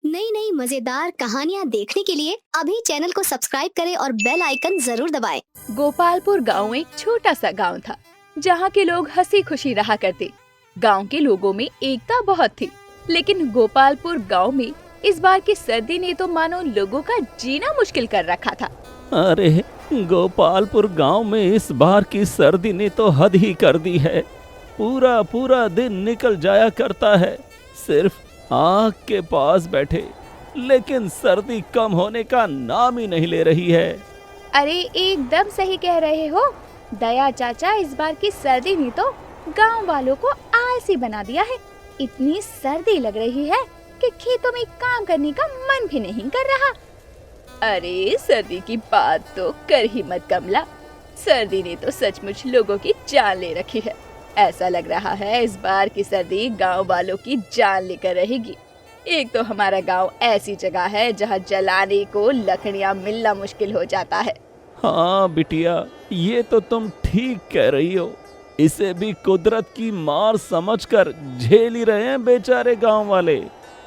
नई नई मजेदार कहानियाँ देखने के लिए अभी चैनल को सब्सक्राइब करें और बेल आइकन जरूर दबाएं। गोपालपुर गांव एक छोटा सा गांव था, जहां के लोग हंसी खुशी रहा करते। गांव के लोगों में एकता बहुत थी, लेकिन गोपालपुर गांव में इस बार की सर्दी ने तो मानो लोगों का जीना मुश्किल कर रखा था। अरे गोपालपुर गांव में इस बार की सर्दी ने तो हद ही कर दी है। पूरा पूरा दिन निकल जाया करता है सिर्फ आग के पास बैठे, लेकिन सर्दी कम होने का नाम ही नहीं ले रही है। अरे एकदम सही कह रहे हो दया चाचा, इस बार की सर्दी ने तो गांव वालों को आलसी बना दिया है। इतनी सर्दी लग रही है कि खेतों में काम करने का मन भी नहीं कर रहा। अरे सर्दी की बात तो कर ही मत कमला, सर्दी ने तो सचमुच लोगों की जान ले रखी है। ऐसा लग रहा है इस बार की सर्दी गांव वालों की जान लेकर रहेगी। एक तो हमारा गांव ऐसी जगह है जहां जलाने को लकड़ियां मिलना मुश्किल हो जाता है। हाँ बिटिया, ये तो तुम ठीक कह रही हो। इसे भी कुदरत की मार समझकर झेल ही रहे हैं बेचारे गांव वाले।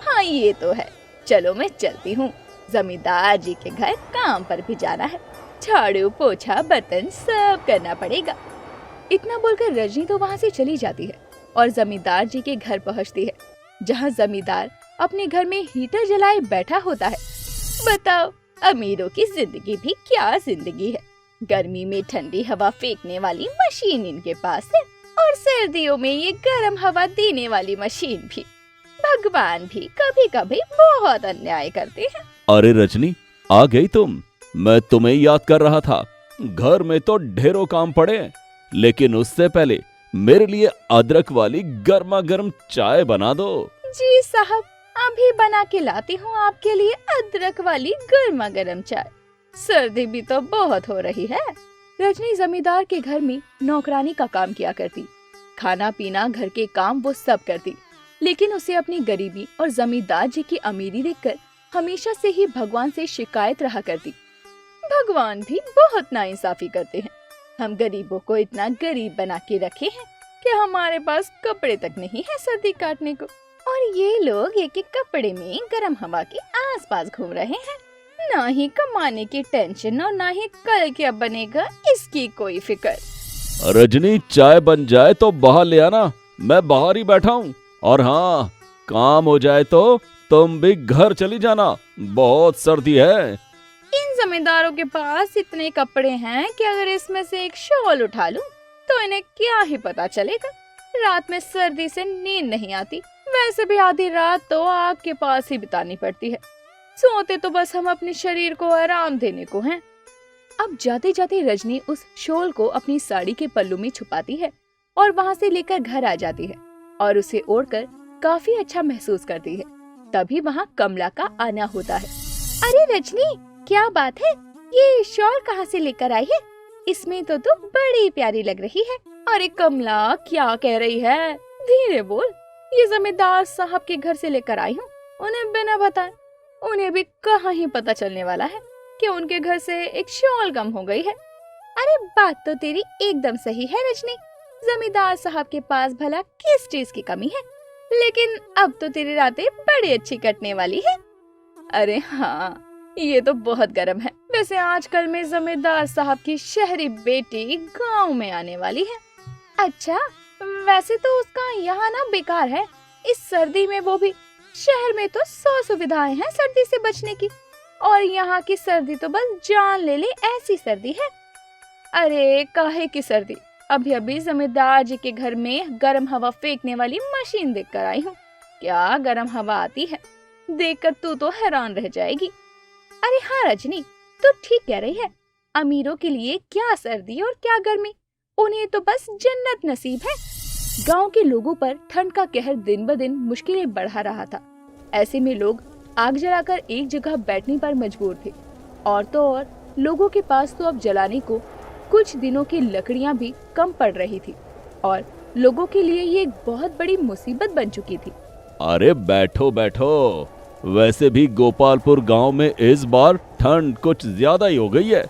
हाँ ये तो है। चलो मैं चलती हूँ, जमींदार जी के घर काम पर भी जाना है। झाड़ू पोछा बर्तन सब करना पड़ेगा। इतना बोलकर रजनी तो वहाँ से चली जाती है और जमींदार जी के घर पहुँचती है, जहाँ जमींदार अपने घर में हीटर जलाए बैठा होता है। बताओ, अमीरों की जिंदगी भी क्या जिंदगी है। गर्मी में ठंडी हवा फेंकने वाली मशीन इनके पास है और सर्दियों में ये गर्म हवा देने वाली मशीन भी। भगवान भी कभी कभी बहुत अन्याय करते हैं। अरे रजनी, आ गई तुम। मैं तुम्हें याद कर रहा था। घर में तो ढेरों काम पड़े, लेकिन उससे पहले मेरे लिए अदरक वाली गर्मा गर्म चाय बना दो। जी साहब, अभी बना के लाती हूँ आपके लिए अदरक वाली गर्मा गर्म चाय। सर्दी भी तो बहुत हो रही है। रजनी जमींदार के घर में नौकरानी का काम किया करती। खाना पीना घर के काम वो सब करती, लेकिन उसे अपनी गरीबी और जमींदार जी की अमीरी देखकर हमेशा से ही भगवान से शिकायत रहा करती। भगवान भी बहुत नाइंसाफी करते हैं। हम गरीबों को इतना गरीब बना के रखे हैं कि हमारे पास कपड़े तक नहीं है सर्दी काटने को, और ये लोग एक एक कपड़े में गर्म हवा के आसपास घूम रहे हैं। ना ही कमाने की टेंशन और ना ही कल क्या बनेगा इसकी कोई फिक्र। रजनी, चाय बन जाए तो बाहर ले आना, मैं बाहर ही बैठा हूँ। और हाँ, काम हो जाए तो तुम भी घर चली जाना, बहुत सर्दी है। इन जमींदारों के पास इतने कपड़े हैं कि अगर इसमें से एक शॉल उठा लूं तो इन्हें क्या ही पता चलेगा। रात में सर्दी से नींद नहीं आती, वैसे भी आधी रात तो आग के पास ही बितानी पड़ती है। सोते तो बस हम अपने शरीर को आराम देने को हैं। अब जाते जाते रजनी उस शॉल को अपनी साड़ी के पल्लू में छुपाती है और वहाँ से लेकर घर आ जाती है और उसे ओढ़कर काफी अच्छा महसूस करती है। तभी वहाँ कमला का आना होता है। अरे रजनी, क्या बात है, ये शॉल कहाँ से लेकर आई है? इसमें तो तू बड़ी प्यारी लग रही है। अरे कमला, क्या कह रही है? धीरे बोल। ये जमींदार साहब के घर से लेकर आई हूँ, उन्हें बिना बताए। उन्हें भी कहाँ ही पता चलने वाला है कि उनके घर से एक शॉल गम हो गई है। अरे बात तो तेरी एकदम सही है रजनी, जमींदार साहब के पास भला किस चीज की कमी है, लेकिन अब तो तेरी रातें बड़ी अच्छी कटने वाली है। अरे हाँ, ये तो बहुत गर्म है। वैसे आजकल में जमींदार साहब की शहरी बेटी गांव में आने वाली है। अच्छा, वैसे तो उसका यहाँ ना बेकार है इस सर्दी में, वो भी शहर में तो 100 सुविधाएं हैं सर्दी से बचने की, और यहाँ की सर्दी तो बस जान ले ले ऐसी सर्दी है। अरे काहे की सर्दी, अभी अभी जमींदार जी के घर में गर्म हवा फेंकने वाली मशीन देख कर आई हूँ। क्या गर्म हवा आती है, देखकर तू तो हैरान रह जाएगी। अरे हाँ रजनी, तू ठीक कह रही है। अमीरों के लिए क्या सर्दी और क्या गर्मी, उन्हें तो बस जन्नत नसीब है। गांव के लोगों पर ठंड का कहर दिन ब दिन मुश्किलें बढ़ा रहा था। ऐसे में लोग आग जलाकर एक जगह बैठने पर मजबूर थे, और तो और लोगों के पास तो अब जलाने को कुछ दिनों की लकड़ियां भी कम पड़ रही थी, और लोगों के लिए ये एक बहुत बड़ी मुसीबत बन चुकी थी। अरे बैठो बैठो, वैसे भी गोपालपुर गांव में इस बार ठंड कुछ ज्यादा ही हो गई है।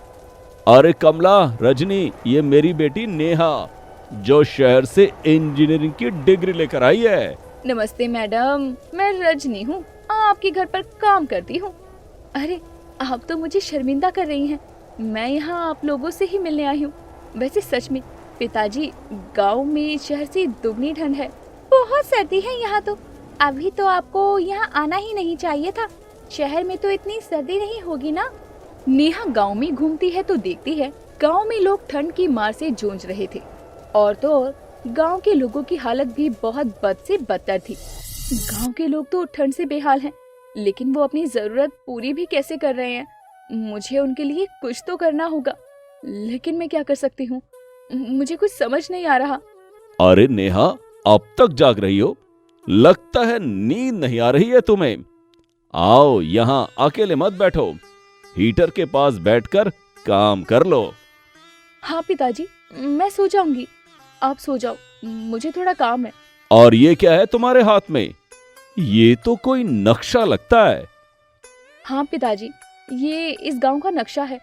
अरे कमला, रजनी, ये मेरी बेटी नेहा, जो शहर से इंजीनियरिंग की डिग्री लेकर आई है। नमस्ते मैडम, मैं रजनी हूँ, आपके घर पर काम करती हूँ। अरे आप तो मुझे शर्मिंदा कर रही हैं। मैं यहाँ आप लोगों से ही मिलने आई हूँ। वैसे सच में पिताजी, गांव में शहर से दुगनी ठंड है, बहुत सर्दी है यहाँ तो। अभी तो आपको यहाँ आना ही नहीं चाहिए था, शहर में तो इतनी सर्दी नहीं होगी ना। नेहा गांव में घूमती है तो देखती है गांव में लोग ठंड की मार से जूझ रहे थे, और तो और गांव के लोगों की हालत भी बहुत बद से बदतर थी। गांव के लोग तो ठंड से बेहाल हैं, लेकिन वो अपनी जरूरत पूरी भी कैसे कर रहे हैं। मुझे उनके लिए कुछ तो करना होगा, लेकिन मैं क्या कर सकती हूँ, मुझे कुछ समझ नहीं आ रहा। अरे नेहा, अब तक जाग रही हो? लगता है नींद नहीं आ रही है तुम्हें। आओ यहाँ अकेले मत बैठो, हीटर के पास बैठकर काम कर लो। हाँ पिताजी, मैं सो जाऊंगी, आप सो जाओ, मुझे थोड़ा काम है। और ये क्या है तुम्हारे हाथ में? ये तो कोई नक्शा लगता है। हाँ पिताजी, ये इस गांव का नक्शा है।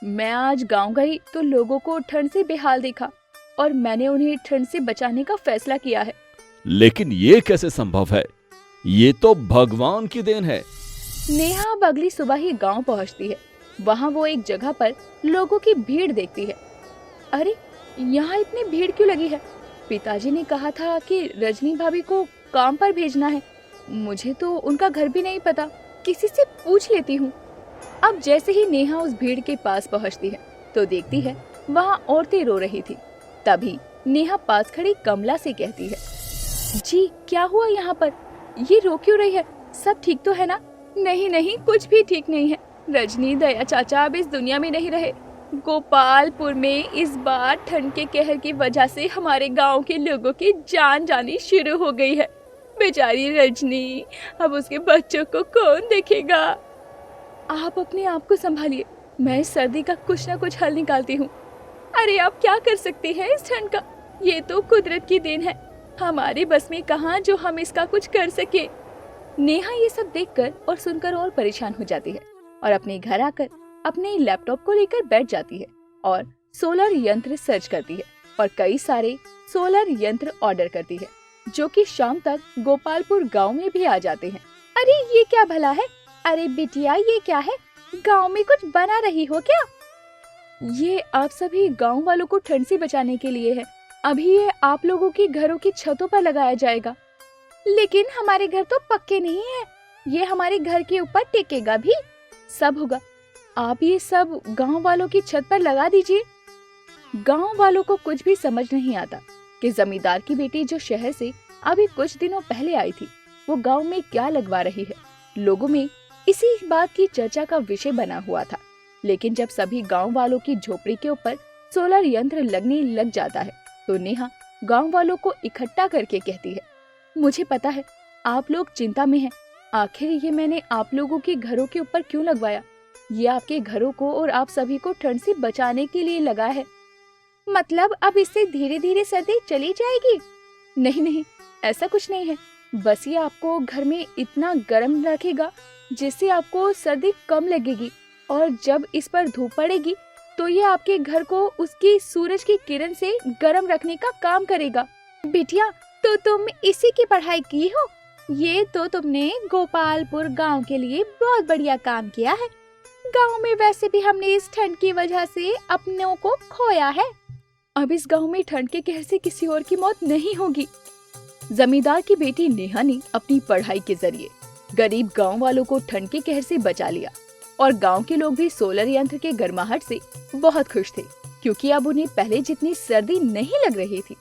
मैं आज गांव गई तो लोगों को ठंड से बेहाल देखा और मैंने उन्हें ठंड से बचाने का फैसला किया है। लेकिन ये कैसे संभव है? ये तो भगवान की देन है। नेहा अब अगली सुबह ही गांव पहुंचती है। वहां वो एक जगह पर लोगों की भीड़ देखती है। अरे यहाँ इतनी भीड़ क्यों लगी है? पिताजी ने कहा था कि रजनी भाभी को काम पर भेजना है। मुझे तो उनका घर भी नहीं पता, किसी से पूछ लेती हूँ। अब जैसे ही नेहा उस भीड़ के पास पहुँचती है तो देखती है वहाँ औरतें रो रही थी। तभी नेहा पास खड़ी कमला से कहती है, जी क्या हुआ यहाँ पर? ये रो क्यों रही है? सब ठीक तो है ना? नहीं नहीं, कुछ भी ठीक नहीं है। रजनी, दया चाचा अब इस दुनिया में नहीं रहे। गोपालपुर में इस बार ठंड के कहर की वजह से हमारे गांव के लोगों की जान जानी शुरू हो गई है। बेचारी रजनी, अब उसके बच्चों को कौन देखेगा? आप अपने आप को संभालिए, मैं इस सर्दी का कुछ ना कुछ हल निकालती हूँ। अरे आप क्या कर सकते हैं इस ठंड का? ये तो कुदरत की देन है, हमारे बस में कहाँ जो हम इसका कुछ कर सके। नेहा ये सब देखकर और सुनकर और परेशान हो जाती है और अपने घर आकर अपने लैपटॉप को लेकर बैठ जाती है और सोलर यंत्र सर्च करती है और कई सारे सोलर यंत्र ऑर्डर करती है, जो कि शाम तक गोपालपुर गांव में भी आ जाते हैं। अरे ये क्या भला है? अरे बिटिया, ये क्या है? गांव में कुछ बना रही हो क्या? ये आप सभी गांव वालों को ठंड से बचाने के लिए है। अभी ये आप लोगों की घरों की छतों पर लगाया जाएगा। लेकिन हमारे घर तो पक्के नहीं है, ये हमारे घर के ऊपर टिकेगा भी। सब होगा, आप ये सब गांव वालों की छत पर लगा दीजिए। गांव वालों को कुछ भी समझ नहीं आता कि जमींदार की बेटी जो शहर से अभी कुछ दिनों पहले आई थी, वो गांव में क्या लगवा रही है। लोगों में इसी बात की चर्चा का विषय बना हुआ था। लेकिन जब सभी गांव वालों की झोपड़ी के ऊपर सोलर यंत्र लगने लग जाता है तो नेहा गांव वालों को इकट्ठा करके कहती है, मुझे पता है आप लोग चिंता में हैं। आखिर ये मैंने आप लोगों के घरों के ऊपर क्यों लगवाया? ये आपके घरों को और आप सभी को ठंड से बचाने के लिए लगा है। मतलब अब इससे धीरे धीरे सर्दी चली जाएगी? नहीं नहीं, ऐसा कुछ नहीं है। बस ये आपको घर में इतना गर्म रखेगा जिससे आपको सर्दी कम लगेगी, और जब इस पर धूप पड़ेगी तो ये आपके घर को उसकी सूरज की किरण से गर्म रखने का काम करेगा। बिटिया, तो तुम इसी की पढ़ाई की हो? ये तो तुमने गोपालपुर गांव के लिए बहुत बढ़िया काम किया है। गांव में वैसे भी हमने इस ठंड की वजह से अपनों को खोया है। अब इस गांव में ठंड के कहर से किसी और की मौत नहीं होगी। जमींदार की बेटी नेहा ने अपनी पढ़ाई के जरिए गरीब गांव वालों को ठंड के कहर से बचा लिया, और गांव के लोग भी सोलर यंत्र के गर्माहट से बहुत खुश थे, क्योंकि अब उन्हें पहले जितनी सर्दी नहीं लग रही थी।